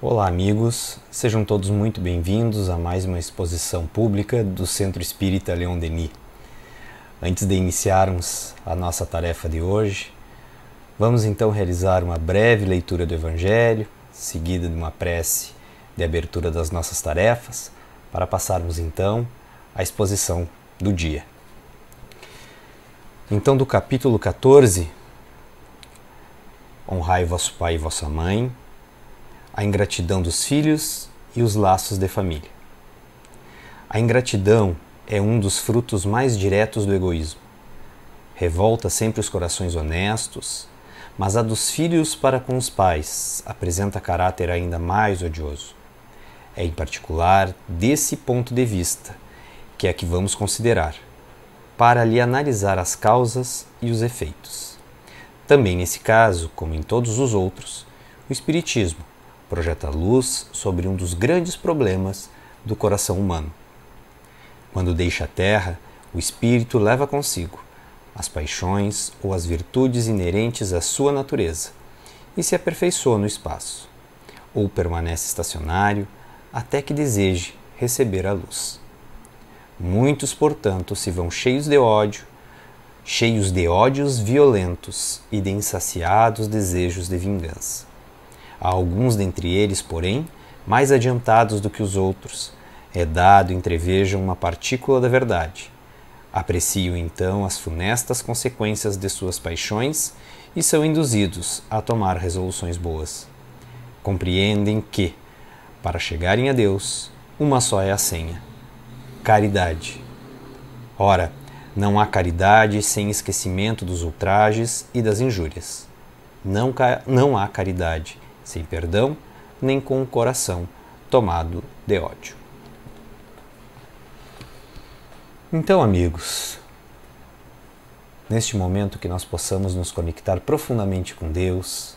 Olá amigos, sejam todos muito bem-vindos a mais uma exposição pública do Centro Espírita Leon Denis. Antes de iniciarmos a nossa tarefa de hoje, vamos então realizar uma breve leitura do Evangelho, seguida de uma prece de abertura das nossas tarefas, para passarmos então à exposição do dia. Então, do capítulo 14, honrai vosso pai e vossa mãe, a ingratidão dos filhos e os laços de família. A ingratidão é um dos frutos mais diretos do egoísmo. Revolta sempre os corações honestos, mas a dos filhos para com os pais apresenta caráter ainda mais odioso. É em particular desse ponto de vista que é que vamos considerar, para lhe analisar as causas e os efeitos. Também nesse caso, como em todos os outros, o Espiritismo projeta luz sobre um dos grandes problemas do coração humano. Quando deixa a terra, o espírito leva consigo as paixões ou as virtudes inerentes à sua natureza e se aperfeiçoa no espaço, ou permanece estacionário até que deseje receber a luz. Muitos, portanto, se vão cheios de ódios violentos e de insaciados desejos de vingança. A alguns dentre eles, porém, mais adiantados do que os outros, é dado entrevejam uma partícula da verdade. Apreciam então as funestas consequências de suas paixões e são induzidos a tomar resoluções boas. Compreendem que, para chegarem a Deus, uma só é a senha: caridade. Ora, não há caridade sem esquecimento dos ultrajes e das injúrias. Não há caridade sem perdão, nem com o coração tomado de ódio. Então, amigos, neste momento que nós possamos nos conectar profundamente com Deus,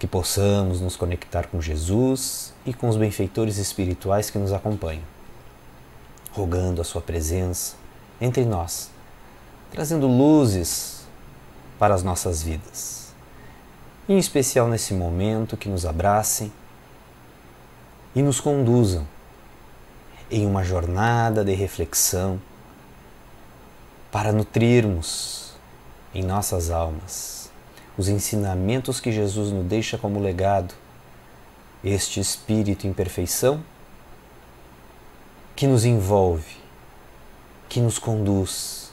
que possamos nos conectar com Jesus e com os benfeitores espirituais que nos acompanham, rogando a sua presença entre nós, trazendo luzes para as nossas vidas. Em especial nesse momento, que nos abracem e nos conduzam em uma jornada de reflexão para nutrirmos em nossas almas os ensinamentos que Jesus nos deixa como legado, este Espírito em perfeição que nos envolve, que nos conduz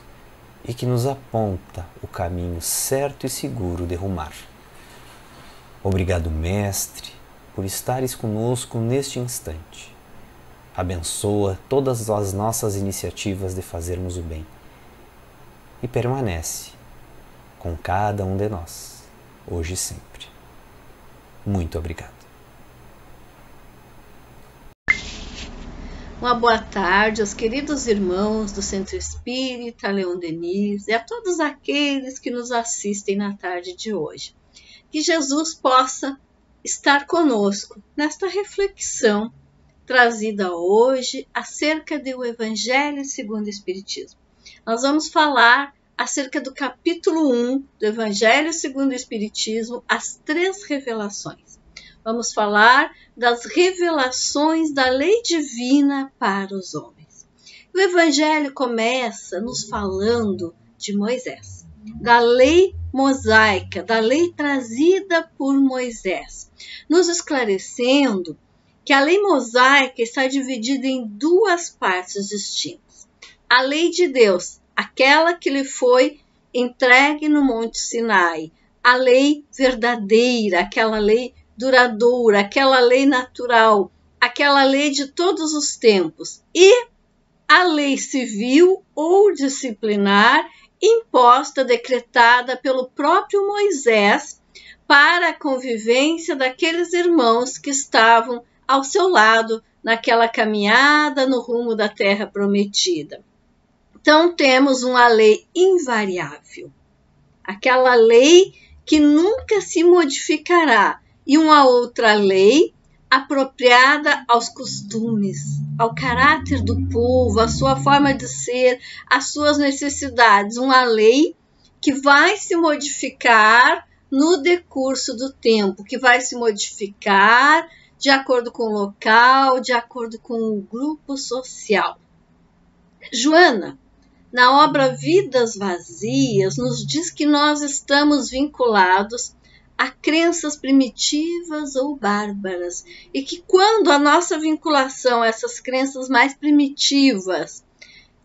e que nos aponta o caminho certo e seguro de rumar. Obrigado, Mestre, por estares conosco neste instante. Abençoa todas as nossas iniciativas de fazermos o bem e permanece com cada um de nós, hoje e sempre. Muito obrigado. Uma boa tarde aos queridos irmãos do Centro Espírita Leon Denis e a todos aqueles que nos assistem na tarde de hoje. Que Jesus possa estar conosco nesta reflexão trazida hoje acerca do Evangelho segundo o Espiritismo. Nós vamos falar acerca do capítulo 1 do Evangelho segundo o Espiritismo, as 3 revelações. Vamos falar das revelações da lei divina para os homens. O Evangelho começa nos falando de Moisés, da lei mosaica, da lei trazida por Moisés, nos esclarecendo que a lei mosaica está dividida em 2 partes distintas. A lei de Deus, aquela que lhe foi entregue no Monte Sinai, a lei verdadeira, aquela lei duradoura, aquela lei natural, aquela lei de todos os tempos, e a lei civil ou disciplinar imposta, decretada pelo próprio Moisés para a convivência daqueles irmãos que estavam ao seu lado naquela caminhada no rumo da terra prometida. Então temos uma lei invariável, aquela lei que nunca se modificará, e uma outra lei apropriada aos costumes, ao caráter do povo, à sua forma de ser, às suas necessidades. Uma lei que vai se modificar no decurso do tempo, que vai se modificar de acordo com o local, de acordo com o grupo social. Joana, na obra Vidas Vazias, nos diz que nós estamos vinculados a crenças primitivas ou bárbaras e que quando a nossa vinculação a essas crenças mais primitivas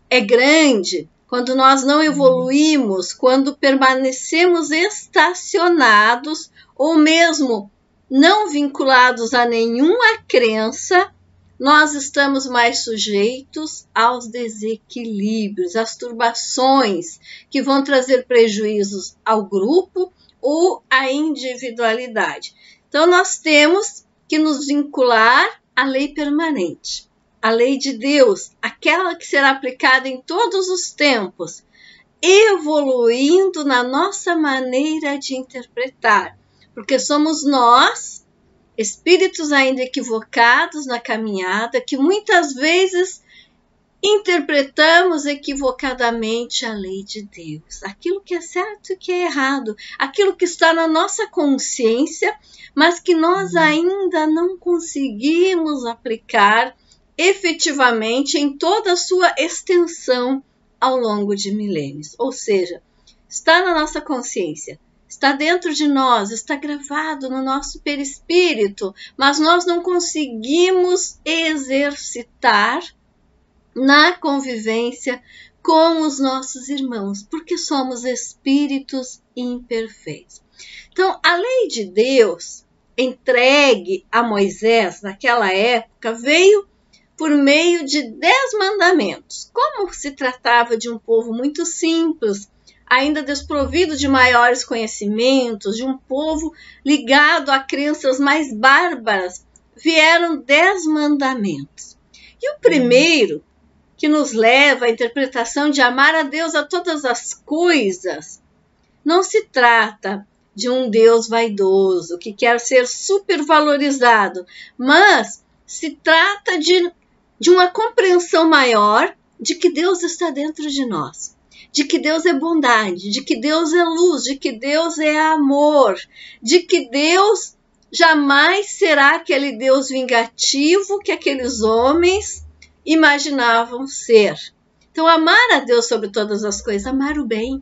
é grande, quando nós não evoluímos, quando permanecemos estacionados ou mesmo não vinculados a nenhuma crença, nós estamos mais sujeitos aos desequilíbrios, às turbações que vão trazer prejuízos ao grupo ou à individualidade. Então, nós temos que nos vincular à lei permanente, à lei de Deus, aquela que será aplicada em todos os tempos, evoluindo na nossa maneira de interpretar, porque somos nós, espíritos ainda equivocados na caminhada, que muitas vezes interpretamos equivocadamente a lei de Deus, aquilo que é certo e que é errado, aquilo que está na nossa consciência, mas que nós ainda não conseguimos aplicar efetivamente em toda a sua extensão ao longo de milênios. Ou seja, está na nossa consciência, está dentro de nós, está gravado no nosso perispírito, mas nós não conseguimos exercitar na convivência com os nossos irmãos, porque somos espíritos imperfeitos. Então, a lei de Deus, entregue a Moisés naquela época, veio por meio de 10 mandamentos. Como se tratava de um povo muito simples, ainda desprovido de maiores conhecimentos, de um povo ligado a crenças mais bárbaras, vieram 10 mandamentos. E o primeiro, que nos leva à interpretação de amar a Deus a todas as coisas, não se trata de um Deus vaidoso, que quer ser supervalorizado, mas se trata de uma compreensão maior de que Deus está dentro de nós, de que Deus é bondade, de que Deus é luz, de que Deus é amor, de que Deus jamais será aquele Deus vingativo que aqueles homens imaginavam ser. Então, amar a Deus sobre todas as coisas, amar o bem,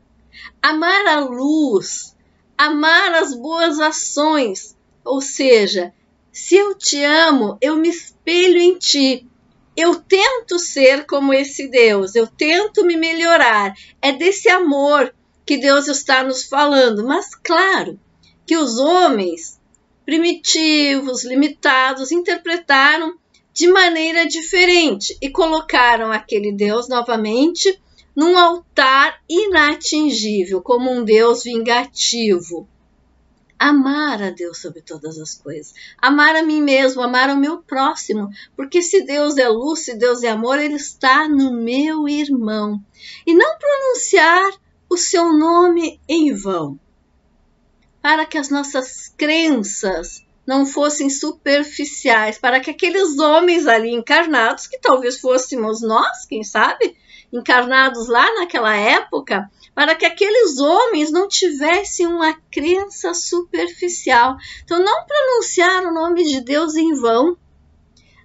amar a luz, amar as boas ações, ou seja, se eu te amo, eu me espelho em ti. Eu tento ser como esse Deus, eu tento me melhorar. É desse amor que Deus está nos falando. Mas claro que os homens primitivos, limitados, interpretaram de maneira diferente e colocaram aquele Deus novamente num altar inatingível, como um Deus vingativo. Amar a Deus sobre todas as coisas, amar a mim mesmo, amar o meu próximo, porque se Deus é luz, se Deus é amor, Ele está no meu irmão. E não pronunciar o seu nome em vão, para que as nossas crenças não fossem superficiais, para que aqueles homens ali encarnados, que talvez fôssemos nós, quem sabe, encarnados lá naquela época, para que aqueles homens não tivessem uma crença superficial. Então, não pronunciar o nome de Deus em vão,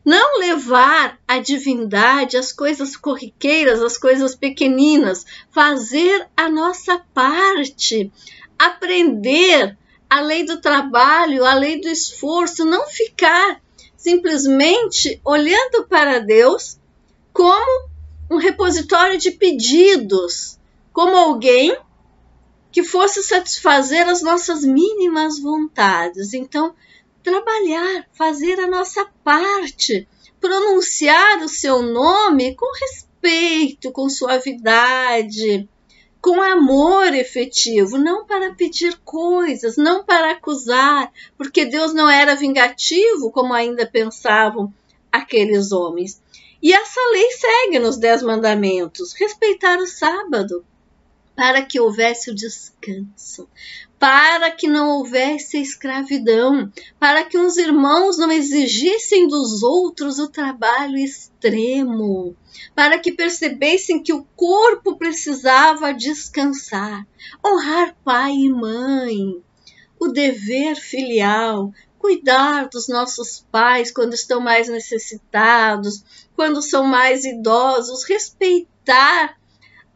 não levar a divindade, as coisas corriqueiras, as coisas pequeninas, fazer a nossa parte, aprender a lei do trabalho, a lei do esforço, não ficar simplesmente olhando para Deus como um repositório de pedidos, como alguém que fosse satisfazer as nossas mínimas vontades. Então, trabalhar, fazer a nossa parte, pronunciar o seu nome com respeito, com suavidade, com amor efetivo, não para pedir coisas, não para acusar, porque Deus não era vingativo, como ainda pensavam aqueles homens. E essa lei segue nos 10 mandamentos: respeitar o sábado, para que houvesse o descanso, para que não houvesse a escravidão, para que uns irmãos não exigissem dos outros o trabalho extremo, para que percebessem que o corpo precisava descansar, honrar pai e mãe, o dever filial, cuidar dos nossos pais quando estão mais necessitados, quando são mais idosos, respeitar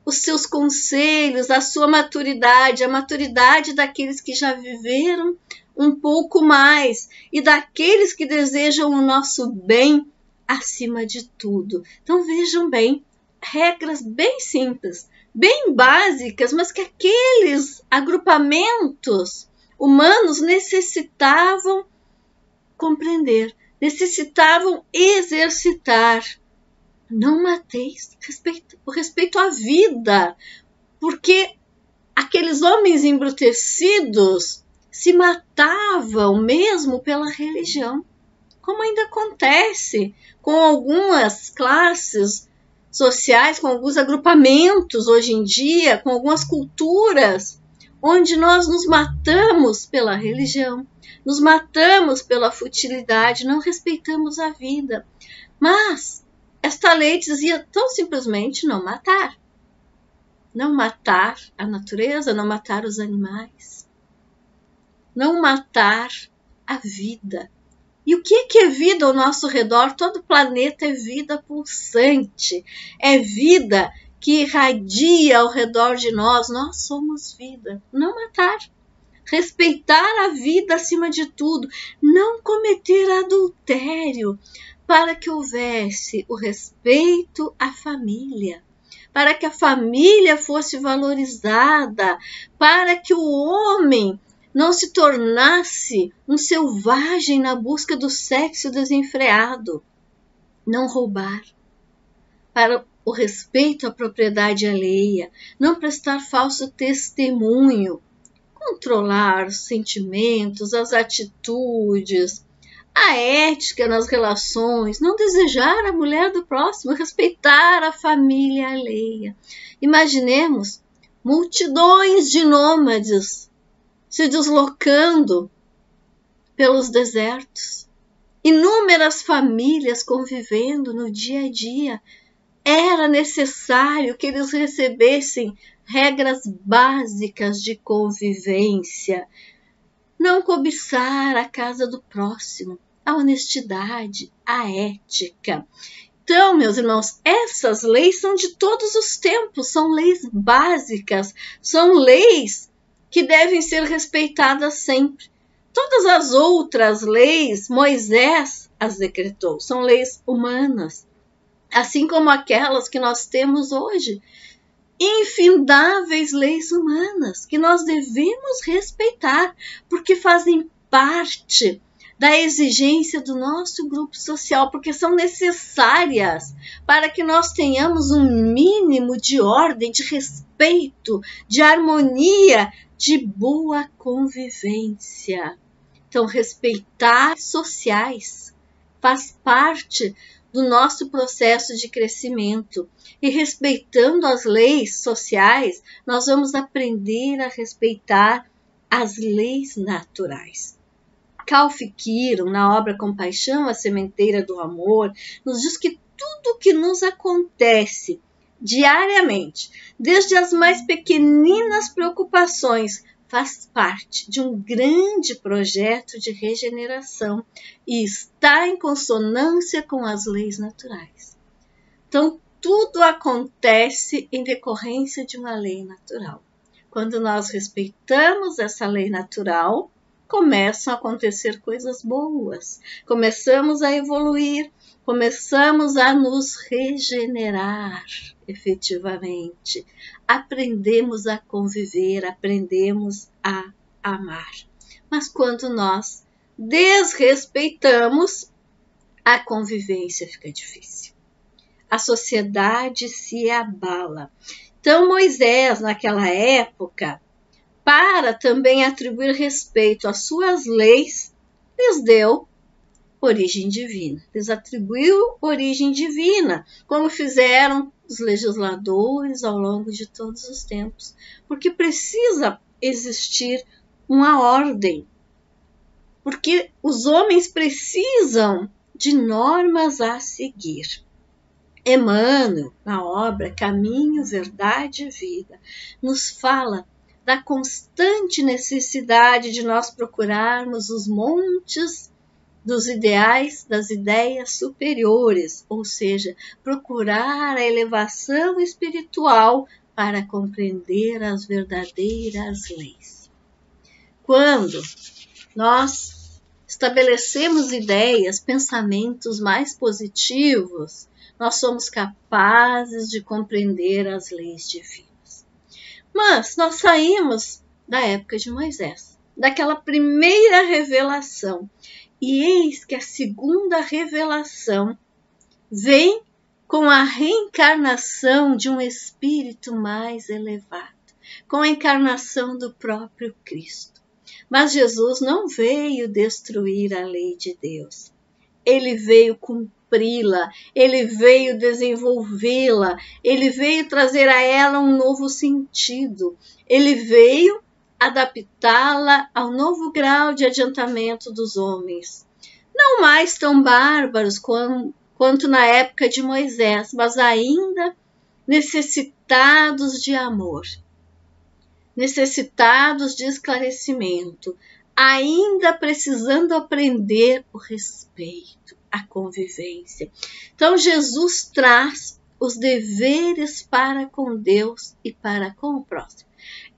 os seus conselhos, a sua maturidade, a maturidade daqueles que já viveram um pouco mais e daqueles que desejam o nosso bem acima de tudo. Então vejam bem, regras bem simples, bem básicas, mas que aqueles agrupamentos humanos necessitavam compreender, necessitavam exercitar. Não mateis, o respeito à vida, porque aqueles homens embrutecidos se matavam mesmo pela religião, como ainda acontece com algumas classes sociais, com alguns agrupamentos hoje em dia, com algumas culturas, onde nós nos matamos pela religião, nos matamos pela futilidade, não respeitamos a vida. Mas esta lei dizia tão simplesmente não matar. Não matar a natureza, não matar os animais. Não matar a vida. E o que é vida ao nosso redor? Todo o planeta é vida pulsante. É vida que irradia ao redor de nós. Nós somos vida. Não matar. Respeitar a vida acima de tudo. Não cometer adultério. Para que houvesse o respeito à família, para que a família fosse valorizada, para que o homem não se tornasse um selvagem na busca do sexo desenfreado, não roubar, para o respeito à propriedade alheia, não prestar falso testemunho, controlar os sentimentos, as atitudes, a ética nas relações, não desejar a mulher do próximo, respeitar a família alheia. Imaginemos multidões de nômades se deslocando pelos desertos, inúmeras famílias convivendo no dia a dia. Era necessário que eles recebessem regras básicas de convivência. Não cobiçar a casa do próximo, a honestidade, a ética. Então, meus irmãos, essas leis são de todos os tempos, são leis básicas, são leis que devem ser respeitadas sempre. Todas as outras leis, Moisés as decretou, são leis humanas, assim como aquelas que nós temos hoje. Infindáveis leis humanas que nós devemos respeitar, porque fazem parte da exigência do nosso grupo social, porque são necessárias para que nós tenhamos um mínimo de ordem, de respeito, de harmonia, de boa convivência. Então, respeitar sociais faz parte do nosso processo de crescimento. E respeitando as leis sociais, nós vamos aprender a respeitar as leis naturais. Calf Kiron, na obra Compaixão, a Sementeira do Amor, nos diz que tudo que nos acontece diariamente, desde as mais pequeninas preocupações, faz parte de um grande projeto de regeneração e está em consonância com as leis naturais. Então, tudo acontece em decorrência de uma lei natural. Quando nós respeitamos essa lei natural, começam a acontecer coisas boas, começamos a evoluir, começamos a nos regenerar efetivamente, aprendemos a conviver, aprendemos a amar. Mas quando nós desrespeitamos, a convivência fica difícil. A sociedade se abala. Então Moisés, naquela época, para também atribuir respeito às suas leis, lhes deu origem divina. Lhes atribuiu origem divina, como fizeram os legisladores ao longo de todos os tempos. Porque precisa existir uma ordem. Porque os homens precisam de normas a seguir. Emmanuel, na obra Caminho, Verdade e Vida, nos fala da constante necessidade de nós procurarmos os montes dos ideais, das ideias superiores, ou seja, procurar a elevação espiritual para compreender as verdadeiras leis. Quando nós estabelecemos ideias, pensamentos mais positivos, nós somos capazes de compreender as leis divinas. Mas nós saímos da época de Moisés, daquela primeira revelação, e eis que a segunda revelação vem com a reencarnação de um espírito mais elevado, com a encarnação do próprio Cristo. Mas Jesus não veio destruir a lei de Deus. Ele veio cumpri-la, ele veio desenvolvê-la, ele veio trazer a ela um novo sentido, ele veio adaptá-la ao novo grau de adiantamento dos homens. Não mais tão bárbaros quanto na época de Moisés, mas ainda necessitados de amor, necessitados de esclarecimento, ainda precisando aprender o respeito, a convivência. Então Jesus traz os deveres para com Deus e para com o próximo,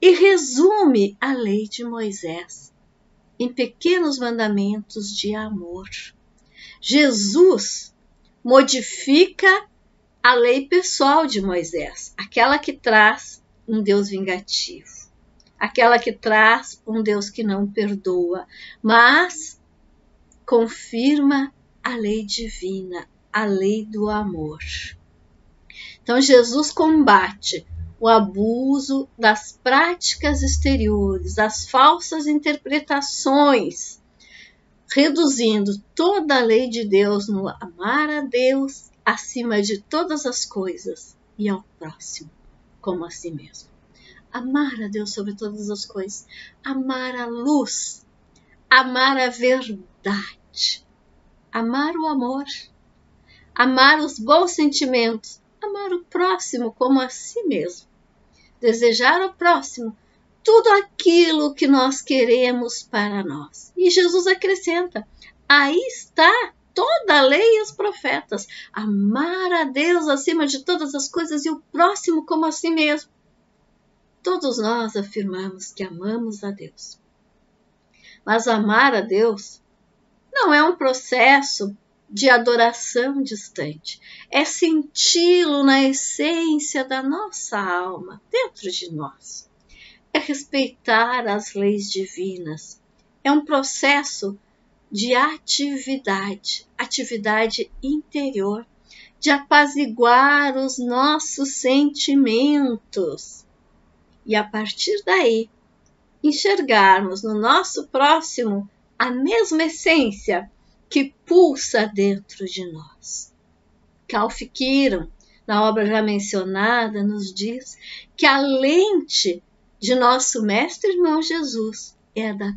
e resume a lei de Moisés em pequenos mandamentos de amor. Jesus modifica a lei pessoal de Moisés, aquela que traz um Deus vingativo, aquela que traz um Deus que não perdoa, mas confirma a lei divina, a lei do amor. Então Jesus combate o abuso das práticas exteriores, as falsas interpretações, reduzindo toda a lei de Deus no amar a Deus acima de todas as coisas e ao próximo como a si mesmo. Amar a Deus sobre todas as coisas, amar a luz, amar a verdade, amar o amor, amar os bons sentimentos, amar o próximo como a si mesmo, desejar ao próximo tudo aquilo que nós queremos para nós. E Jesus acrescenta, aí está toda a lei e os profetas, amar a Deus acima de todas as coisas e o próximo como a si mesmo. Todos nós afirmamos que amamos a Deus. Mas amar a Deus não é um processo de adoração distante. É senti-lo na essência da nossa alma, dentro de nós. É respeitar as leis divinas. É um processo de atividade interior, de apaziguar os nossos sentimentos. E a partir daí, enxergarmos no nosso próximo a mesma essência que pulsa dentro de nós. Ralph Kiron, na obra já mencionada, nos diz que a lente de nosso mestre irmão Jesus é a da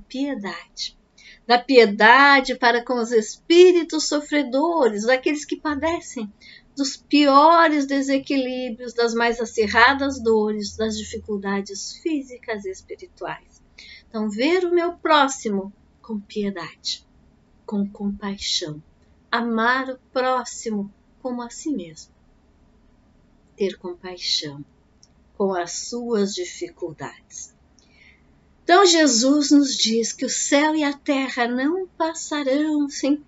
piedade para com os espíritos sofredores, daqueles que padecem dos piores desequilíbrios, das mais acirradas dores, das dificuldades físicas e espirituais. Então, ver o meu próximo com piedade, com compaixão, amar o próximo como a si mesmo, ter compaixão com as suas dificuldades. Então Jesus nos diz que o céu e a terra não passarão sem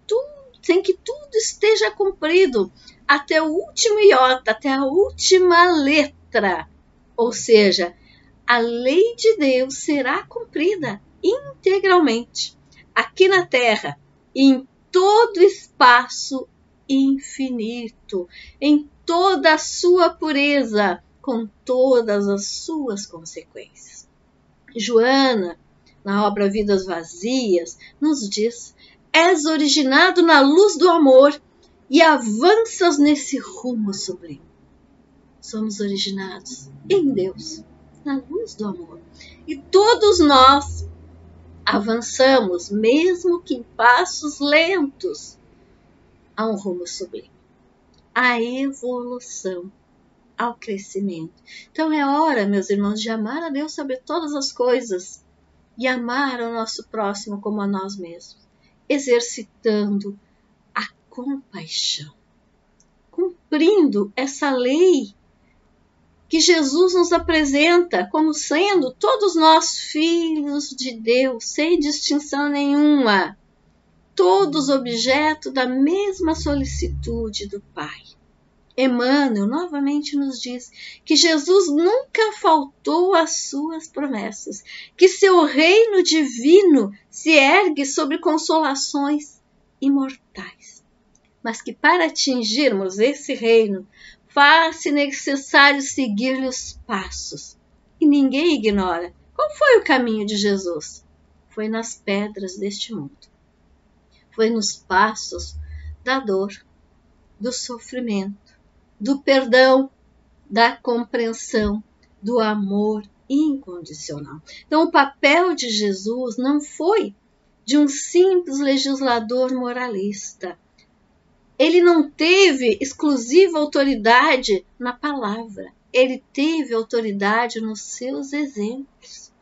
que tudo esteja cumprido, até o último iota, até a última letra. Ou seja, a lei de Deus será cumprida integralmente, aqui na terra, em todo o espaço infinito, em toda a sua pureza, com todas as suas consequências. Joana, na obra Vidas Vazias, nos diz: és originado na luz do amor e avanças nesse rumo sublime. Somos originados em Deus, na luz do amor. E todos nós avançamos, mesmo que em passos lentos, a um rumo sublime. A evolução, ao crescimento. Então é hora, meus irmãos, de amar a Deus sobre todas as coisas e amar o nosso próximo como a nós mesmos, exercitando a compaixão, cumprindo essa lei que Jesus nos apresenta como sendo todos nós filhos de Deus, sem distinção nenhuma, todos objeto da mesma solicitude do Pai. Emmanuel novamente nos diz que Jesus nunca faltou às suas promessas, que seu reino divino se ergue sobre consolações imortais, mas que para atingirmos esse reino faz-se necessário seguir-lhe os passos. E ninguém ignora qual foi o caminho de Jesus. Foi nas pedras deste mundo. Foi nos passos da dor, do sofrimento, do perdão, da compreensão, do amor incondicional. Então, o papel de Jesus não foi de um simples legislador moralista. Ele não teve exclusiva autoridade na palavra. Ele teve autoridade nos seus exemplos,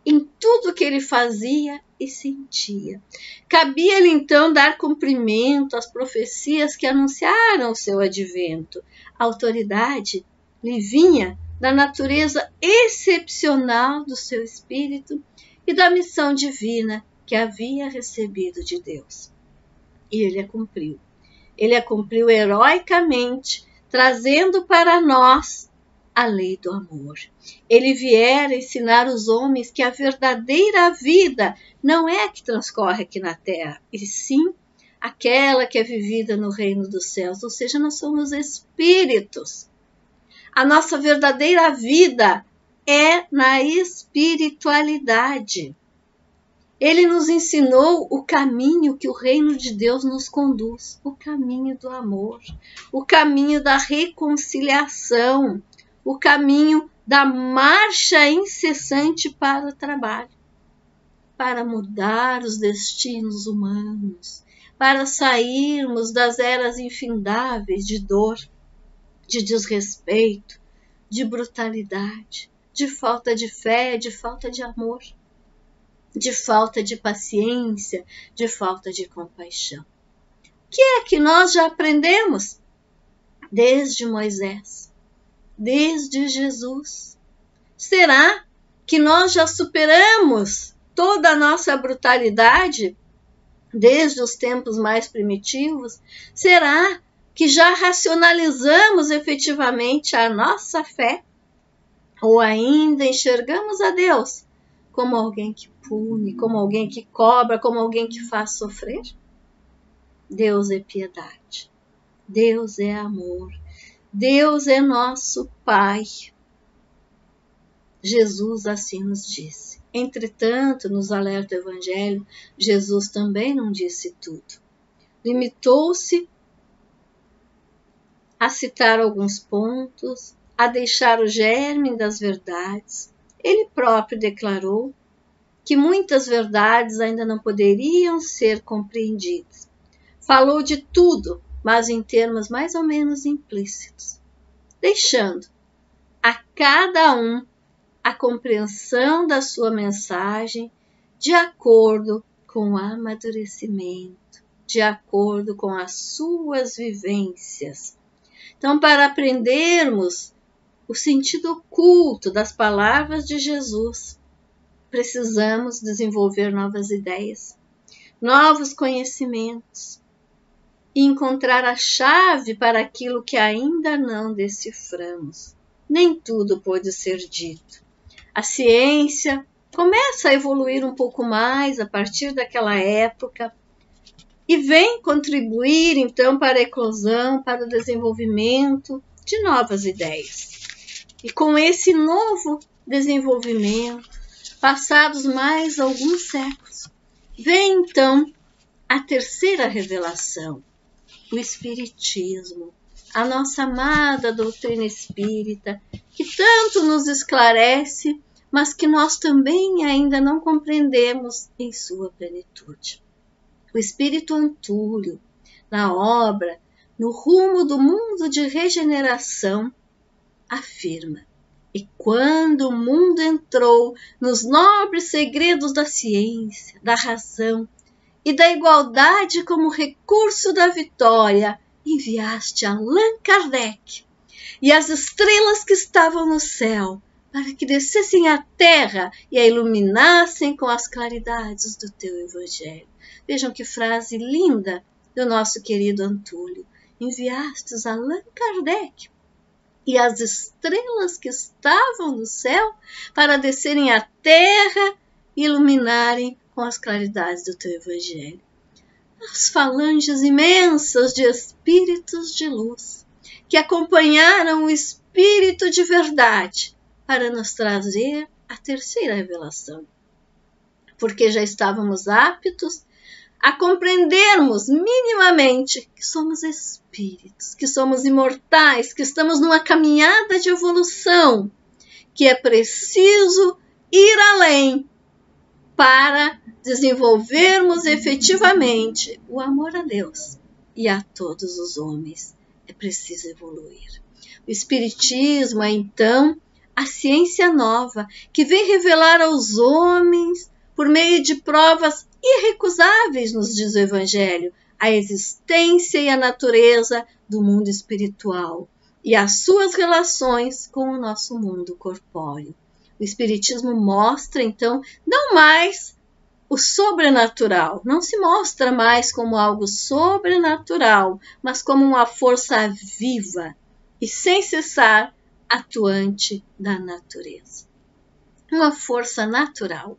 em tudo que ele fazia e sentia. Cabia-lhe então dar cumprimento às profecias que anunciaram o seu advento. A autoridade lhe vinha da natureza excepcional do seu espírito e da missão divina que havia recebido de Deus. E ele a cumpriu. Ele a cumpriu heroicamente, trazendo para nós a lei do amor. Ele viera ensinar os homens que a verdadeira vida não é a que transcorre aqui na terra, e sim aquela que é vivida no reino dos céus, ou seja, nós somos espíritos. A nossa verdadeira vida é na espiritualidade. Ele nos ensinou o caminho que o reino de Deus nos conduz, o caminho do amor, o caminho da reconciliação, o caminho da marcha incessante para o trabalho, para mudar os destinos humanos, para sairmos das eras infindáveis de dor, de desrespeito, de brutalidade, de falta de fé, de falta de amor, de falta de paciência, de falta de compaixão. O que é que nós já aprendemos desde Moisés, desde Jesus? Será que nós já superamos toda a nossa brutalidade desde os tempos mais primitivos? Será que já racionalizamos efetivamente a nossa fé? Ou ainda enxergamos a Deus como alguém que pune, como alguém que cobra, como alguém que faz sofrer? Deus é piedade, Deus é amor, Deus é nosso Pai. Jesus assim nos disse. Entretanto, nos alerta o Evangelho, Jesus também não disse tudo. Limitou-se a citar alguns pontos, a deixar o germe das verdades. Ele próprio declarou que muitas verdades ainda não poderiam ser compreendidas. Falou de tudo, mas em termos mais ou menos implícitos, deixando a cada um a compreensão da sua mensagem de acordo com o amadurecimento, de acordo com as suas vivências. Então, para aprendermos o sentido oculto das palavras de Jesus, precisamos desenvolver novas ideias, novos conhecimentos e encontrar a chave para aquilo que ainda não deciframos. Nem tudo pode ser dito. A ciência começa a evoluir um pouco mais a partir daquela época e vem contribuir então para a eclosão, para o desenvolvimento de novas ideias. E com esse novo desenvolvimento, passados mais alguns séculos, vem então a terceira revelação, o Espiritismo, a nossa amada doutrina espírita, que tanto nos esclarece, mas que nós também ainda não compreendemos em sua plenitude. O Espírito Antúlio, na obra No Rumo do Mundo de Regeneração, afirma: e quando o mundo entrou nos nobres segredos da ciência, da razão e da igualdade como recurso da vitória, enviaste Allan Kardec e as estrelas que estavam no céu para que descessem à terra e a iluminassem com as claridades do teu evangelho. Vejam que frase linda do nosso querido Antúlio. Enviastes Allan Kardec e as estrelas que estavam no céu para descerem à terra e iluminarem com as claridades do teu evangelho. As falanges imensas de espíritos de luz que acompanharam o Espírito de verdade para nos trazer a terceira revelação, porque já estávamos aptos a compreendermos minimamente que somos espíritos, que somos imortais, que estamos numa caminhada de evolução, que é preciso ir além para desenvolvermos efetivamente o amor a Deus e a todos os homens. É preciso evoluir. O Espiritismo é, então, a ciência nova que vem revelar aos homens, por meio de provas irrecusáveis, nos diz o Evangelho, a existência e a natureza do mundo espiritual e as suas relações com o nosso mundo corpóreo. O Espiritismo mostra, então, não mais o sobrenatural, não se mostra mais como algo sobrenatural, mas como uma força viva e sem cessar atuante da natureza. Uma força natural.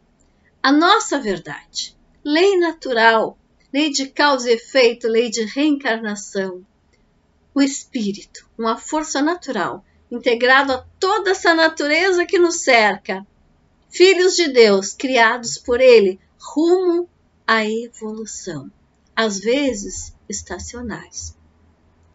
A nossa verdade, lei natural, lei de causa e efeito, lei de reencarnação. O espírito, uma força natural, integrado a toda essa natureza que nos cerca. Filhos de Deus, criados por Ele, rumo à evolução. Às vezes, estacionais,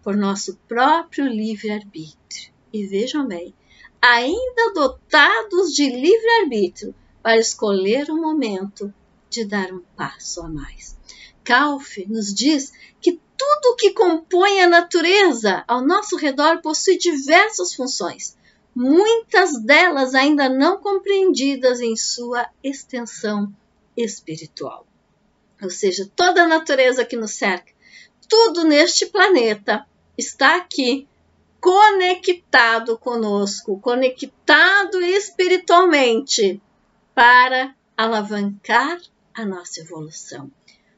por nosso próprio livre-arbítrio. E vejam bem, ainda dotados de livre-arbítrio, para escolher o momento de dar um passo a mais. Kauf nos diz que tudo o que compõe a natureza ao nosso redor possui diversas funções, muitas delas ainda não compreendidas em sua extensão espiritual. Ou seja, toda a natureza que nos cerca, tudo neste planeta está aqui, conectado conosco, conectado espiritualmente, para alavancar a nossa evolução,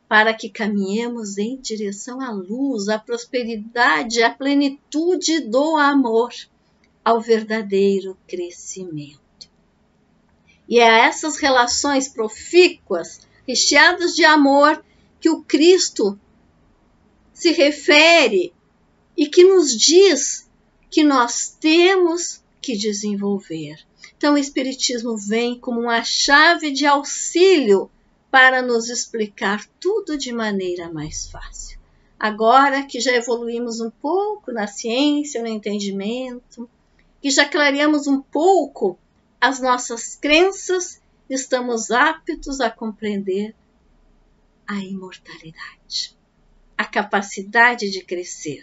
para que caminhemos em direção à luz, à prosperidade, à plenitude do amor, ao verdadeiro crescimento. E é a essas relações profícuas, recheadas de amor, que o Cristo se refere e que nos diz que nós temos que desenvolver. Então, o Espiritismo vem como uma chave de auxílio para nos explicar tudo de maneira mais fácil. Agora que já evoluímos um pouco na ciência, no entendimento, que já clareamos um pouco as nossas crenças, estamos aptos a compreender a imortalidade, a capacidade de crescer.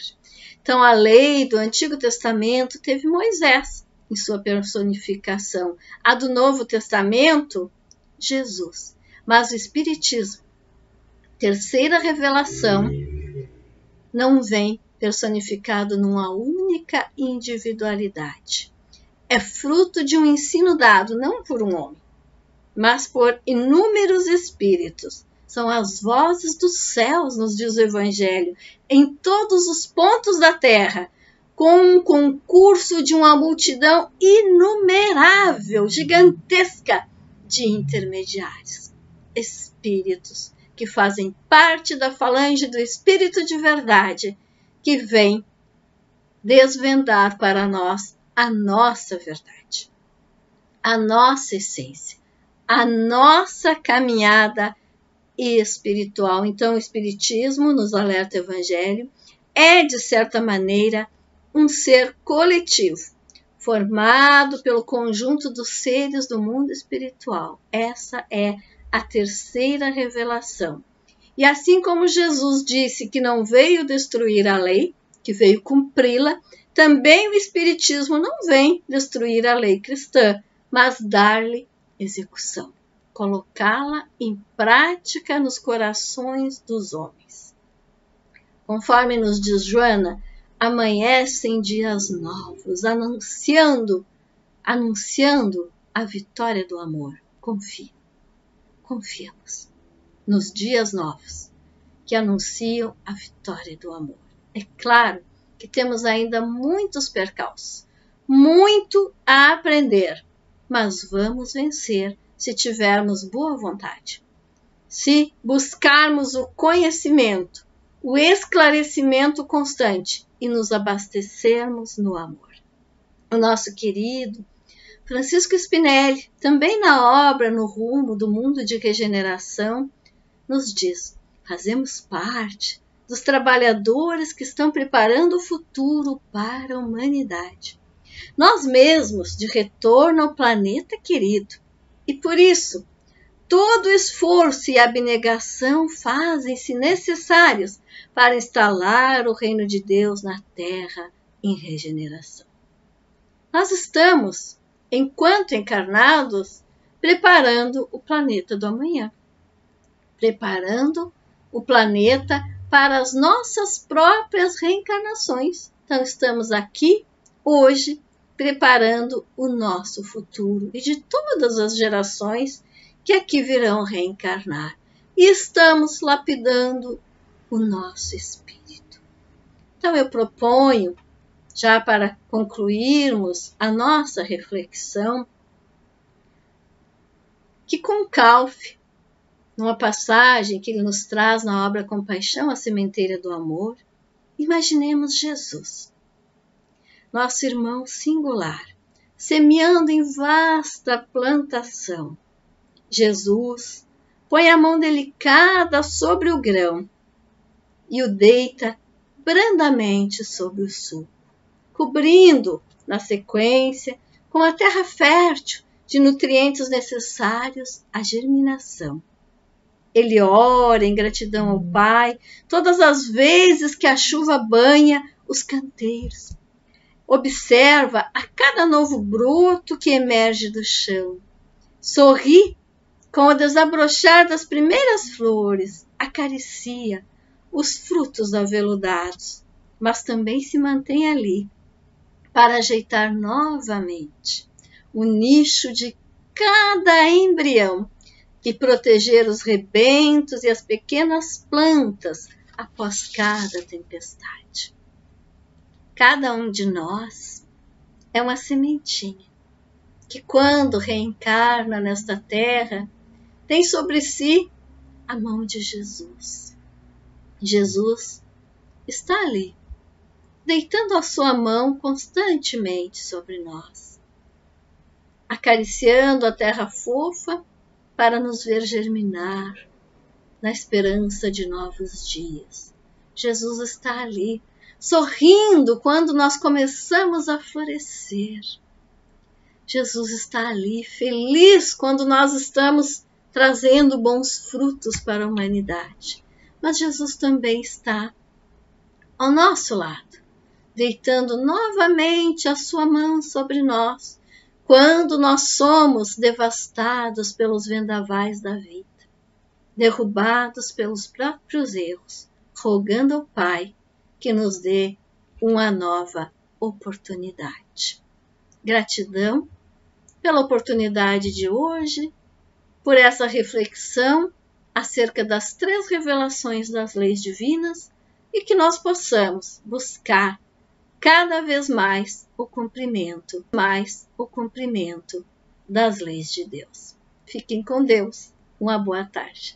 Então, a lei do Antigo Testamento teve Moisés em sua personificação. A do Novo Testamento, Jesus. Mas o Espiritismo, terceira revelação, não vem personificado numa única individualidade. É fruto de um ensino dado não por um homem, mas por inúmeros espíritos. São as vozes dos céus, nos diz o Evangelho, em todos os pontos da terra, com um concurso de uma multidão inumerável, gigantesca, de intermediários, espíritos que fazem parte da falange do Espírito de verdade, que vem desvendar para nós a nossa verdade, a nossa essência, a nossa caminhada espiritual. Então, o Espiritismo, nos alerta o Evangelho, é, de certa maneira, um ser coletivo, formado pelo conjunto dos seres do mundo espiritual. Essa é a terceira revelação. E assim como Jesus disse que não veio destruir a lei, que veio cumpri-la, Também o Espiritismo não vem destruir a lei cristã, mas dar-lhe execução, colocá-la em prática nos corações dos homens. Conforme nos diz Joana, amanhecem dias novos, anunciando a vitória do amor. Confiamos nos dias novos que anunciam a vitória do amor. É claro que temos ainda muitos percalços, muito a aprender, mas vamos vencer se tivermos boa vontade. Se buscarmos o conhecimento, o esclarecimento constante e nos abastecermos no amor. O nosso querido Francisco Spinelli, também na obra No Rumo do Mundo de Regeneração, nos diz: fazemos parte dos trabalhadores que estão preparando o futuro para a humanidade. Nós mesmos de retorno ao planeta querido. E por isso, todo esforço e abnegação fazem-se necessários para instalar o reino de Deus na Terra em regeneração. Nós estamos, enquanto encarnados, preparando o planeta do amanhã. Preparando o planeta para as nossas próprias reencarnações. Então, estamos aqui, hoje, preparando o nosso futuro e de todas as gerações que aqui virão reencarnar. E estamos lapidando o nosso espírito. Então, eu proponho, já para concluirmos a nossa reflexão, que com Calf, numa passagem que ele nos traz na obra Compaixão, a Sementeira do Amor, imaginemos Jesus, nosso irmão singular, semeando em vasta plantação. Jesus põe a mão delicada sobre o grão e o deita brandamente sobre o suco, cobrindo, na sequência, com a terra fértil de nutrientes necessários à germinação. Ele ora em gratidão ao Pai todas as vezes que a chuva banha os canteiros. Observa a cada novo broto que emerge do chão. Sorri com o desabrochar das primeiras flores. Acaricia os frutos aveludados, mas também se mantém ali para ajeitar novamente o nicho de cada embrião e proteger os rebentos e as pequenas plantas após cada tempestade. Cada um de nós é uma sementinha que, quando reencarna nesta terra, tem sobre si a mão de Jesus. Jesus está ali, deitando a sua mão constantemente sobre nós, acariciando a terra fofa para nos ver germinar na esperança de novos dias. Jesus está ali, sorrindo quando nós começamos a florescer. Jesus está ali, feliz quando nós estamos trazendo bons frutos para a humanidade. Mas Jesus também está ao nosso lado, deitando novamente a sua mão sobre nós, quando nós somos devastados pelos vendavais da vida, derrubados pelos próprios erros, rogando ao Pai que nos dê uma nova oportunidade. Gratidão pela oportunidade de hoje, por essa reflexão acerca das 3 revelações das leis divinas e que nós possamos buscar cada vez mais o cumprimento das leis de Deus. Fiquem com Deus. Uma boa tarde.